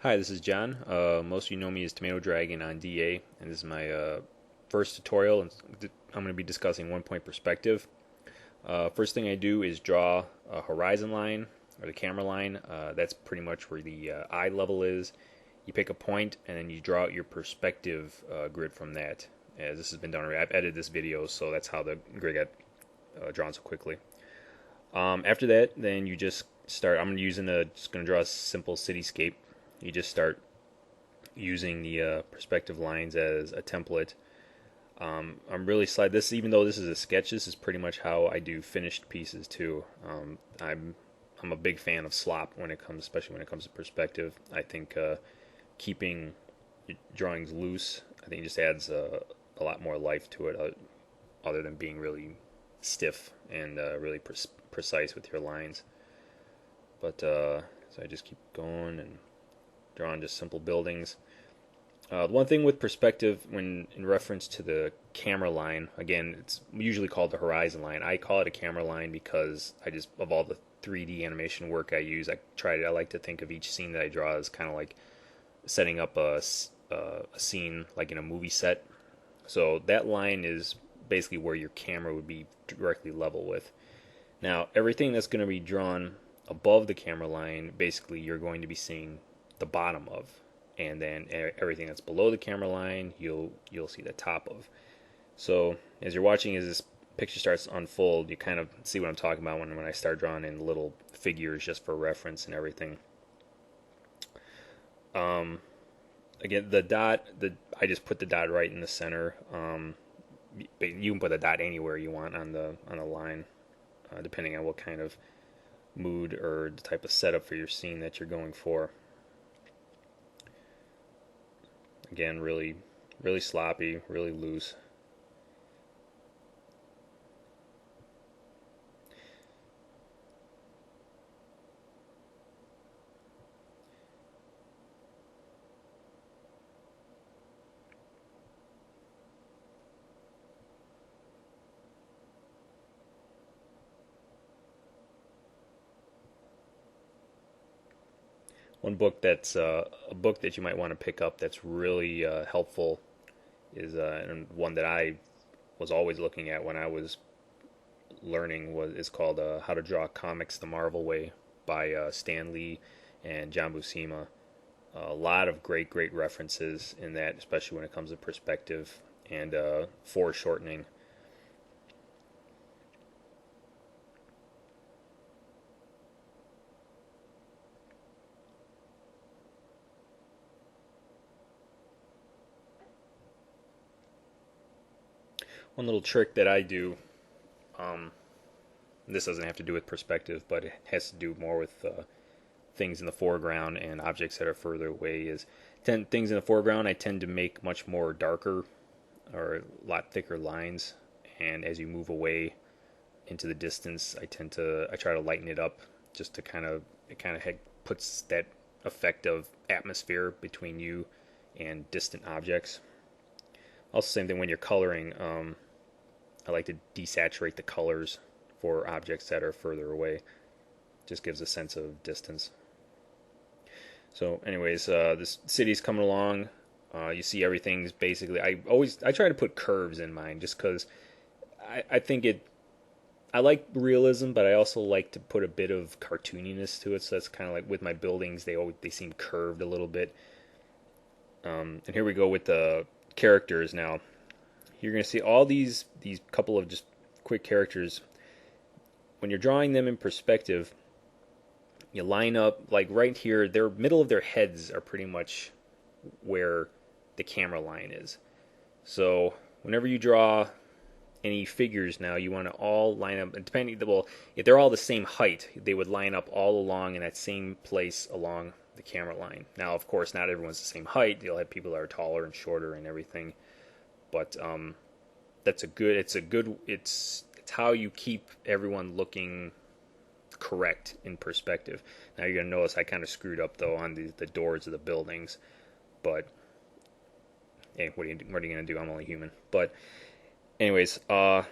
Hi, this is John. Most of you know me as Tomato Dragon on DA, and this is my first tutorial. And I'm going to be discussing one-point perspective. First thing I do is draw a horizon line, or the camera line. That's pretty much where the eye level is. You pick a point, and then you draw out your perspective grid from that. As this has been done already. I've edited this video, so that's how the grid got drawn so quickly. After that, then you just start. Just going to draw a simple cityscape. You just start using the perspective lines as a template. I'm really slide this, even though this is a sketch. This is pretty much how I do finished pieces too. I'm a big fan of slop when it comes, especially when it comes to perspective. I think keeping drawings loose, I think, just adds a lot more life to it, other than being really stiff and really precise with your lines. But so I just keep going and drawing just simple buildings. The one thing with perspective, when in reference to the camera line, again, it's usually called the horizon line. I call it a camera line because of all the 3D animation work I use, I like to think of each scene that I draw as kind of like setting up a scene like in a movie set. So that line is basically where your camera would be directly level with. Now, everything that's going to be drawn above the camera line, basically you're going to be seeing the bottom of, and then everything that's below the camera line, you'll see the top of. So as you're watching, as this picture starts to unfold, you kind of see what I'm talking about when I start drawing in little figures just for reference and everything. Um, Again, I just put the dot right in the center. But you can put a dot anywhere you want on the line, depending on what kind of mood or the type of setup for your scene that you're going for. Again, really sloppy, really loose. One book that's a book that you might want to pick up that's really helpful is and one that I was always looking at when I was learning was is called How to Draw Comics the Marvel Way by Stan Lee and John Buscema. A lot of great references in that, especially when it comes to perspective and foreshortening. One little trick that I do, um, this doesn't have to do with perspective, but it has to do more with things in the foreground and objects that are further away. Things in the foreground I tend to make much more darker or a lot thicker lines, and as you move away into the distance, I try to lighten it up just to kind of puts that effect of atmosphere between you and distant objects. Also, same thing when you're coloring. I like to desaturate the colors for objects that are further away. Just gives a sense of distance. So, anyways, this city's coming along. You see everything's basically. I try to put curves in mine just because I think I like realism, but I also like to put a bit of cartooniness to it. So that's kind of like with my buildings, they seem curved a little bit. And here we go with the characters now. You're going to see all these couple of just quick characters. When you're drawing them in perspective, you line up like right here. Their middle of their heads are pretty much where the camera line is. So whenever you draw any figures now, you want to all line up. And if they're all the same height, they would line up all along in that same place along the camera line. Now, of course, not everyone's the same height. You'll have people that are taller and shorter and everything. But it's how you keep everyone looking correct in perspective. Now you're gonna notice I kind of screwed up though on the doors of the buildings, but hey, what are you gonna do? I'm only human. But anyways, and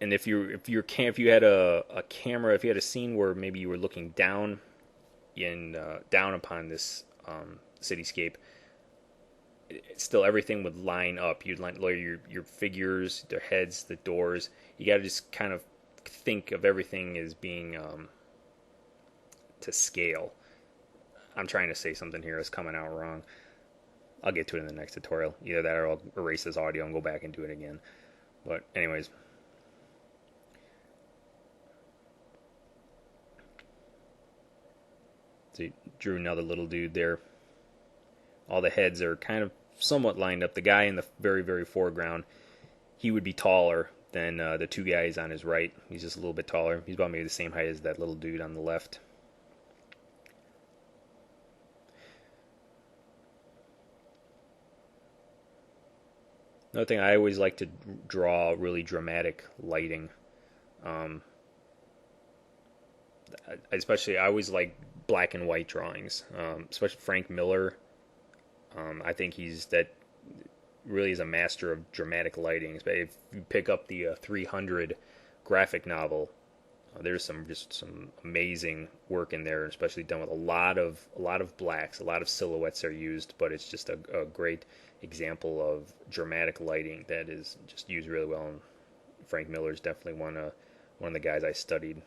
if you had a camera, if you had a scene where maybe you were looking down in down upon this cityscape, still everything would line up. You'd line your figures, their heads, the doors. You got to just kind of think of everything as being to scale. I'm trying to say something here that's coming out wrong. I'll get to it in the next tutorial. Either that or I'll erase this audio and go back and do it again. But anyways. So you drew another little dude there. All the heads are kind of somewhat lined up. The guy in the very, very foreground, he would be taller than the two guys on his right. He's just a little bit taller. He's about maybe the same height as that little dude on the left. Another thing, I always like to draw really dramatic lighting. Um, Especially, I always like black and white drawings. Especially Frank Miller. I think he's that really is a master of dramatic lighting. If you pick up the 300 graphic novel, there's some amazing work in there, especially done with a lot of blacks, a lot of silhouettes are used, but it's just a great example of dramatic lighting that is just used really well. And Frank Miller is definitely one of the guys I studied.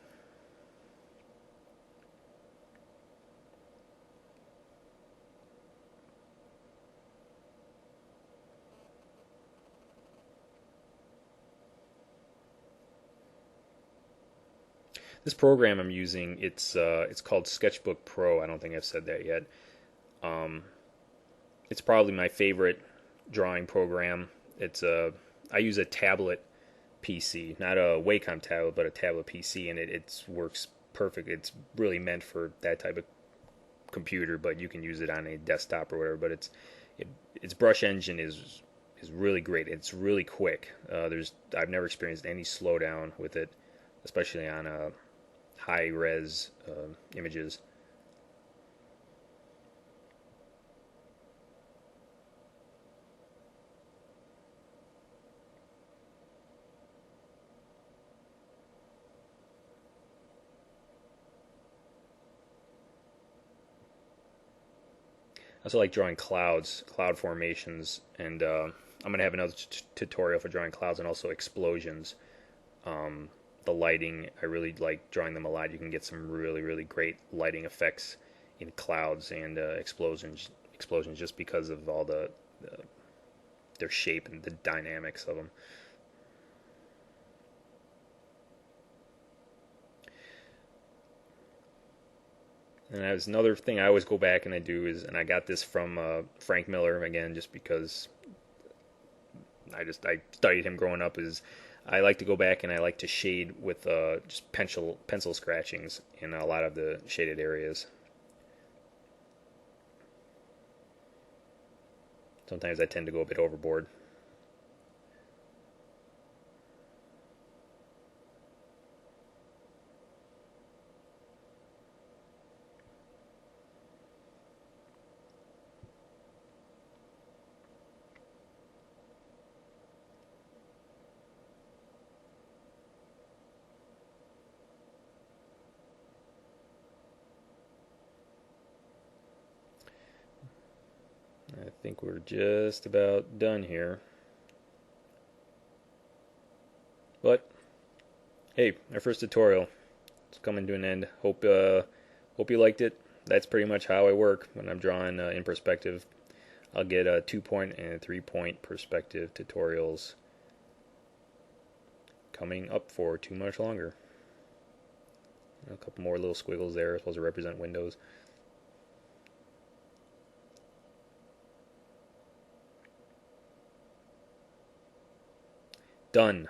This program I'm using, it's called Sketchbook Pro. I don't think I've said that yet. Um, it's probably my favorite drawing program. I use a tablet PC, not a Wacom tablet, but a tablet PC, and it works perfect. It's really meant for that type of computer, but you can use it on a desktop or whatever. But its brush engine is really great. It's really quick. I've never experienced any slowdown with it, especially on high res images. I also like drawing clouds, cloud formations, and I'm gonna have another tutorial for drawing clouds and also explosions. Um, the lighting, I really like drawing them a lot. You can get some really, really great lighting effects in clouds and explosions just because of all the their shape and the dynamics of them. And that's another thing I always go back and I do is, and I got this from Frank Miller again, just because I studied him growing up. Is I like to go back and I like to shade with just pencil scratchings in a lot of the shaded areas. Sometimes I tend to go a bit overboard. I think we're just about done here. But hey, our first tutorial is coming to an end. Hope you liked it. That's pretty much how I work when I'm drawing in perspective. I'll get 2-point and 3-point perspective tutorials coming up for too much longer. A couple more little squiggles there, supposed to represent windows. Done.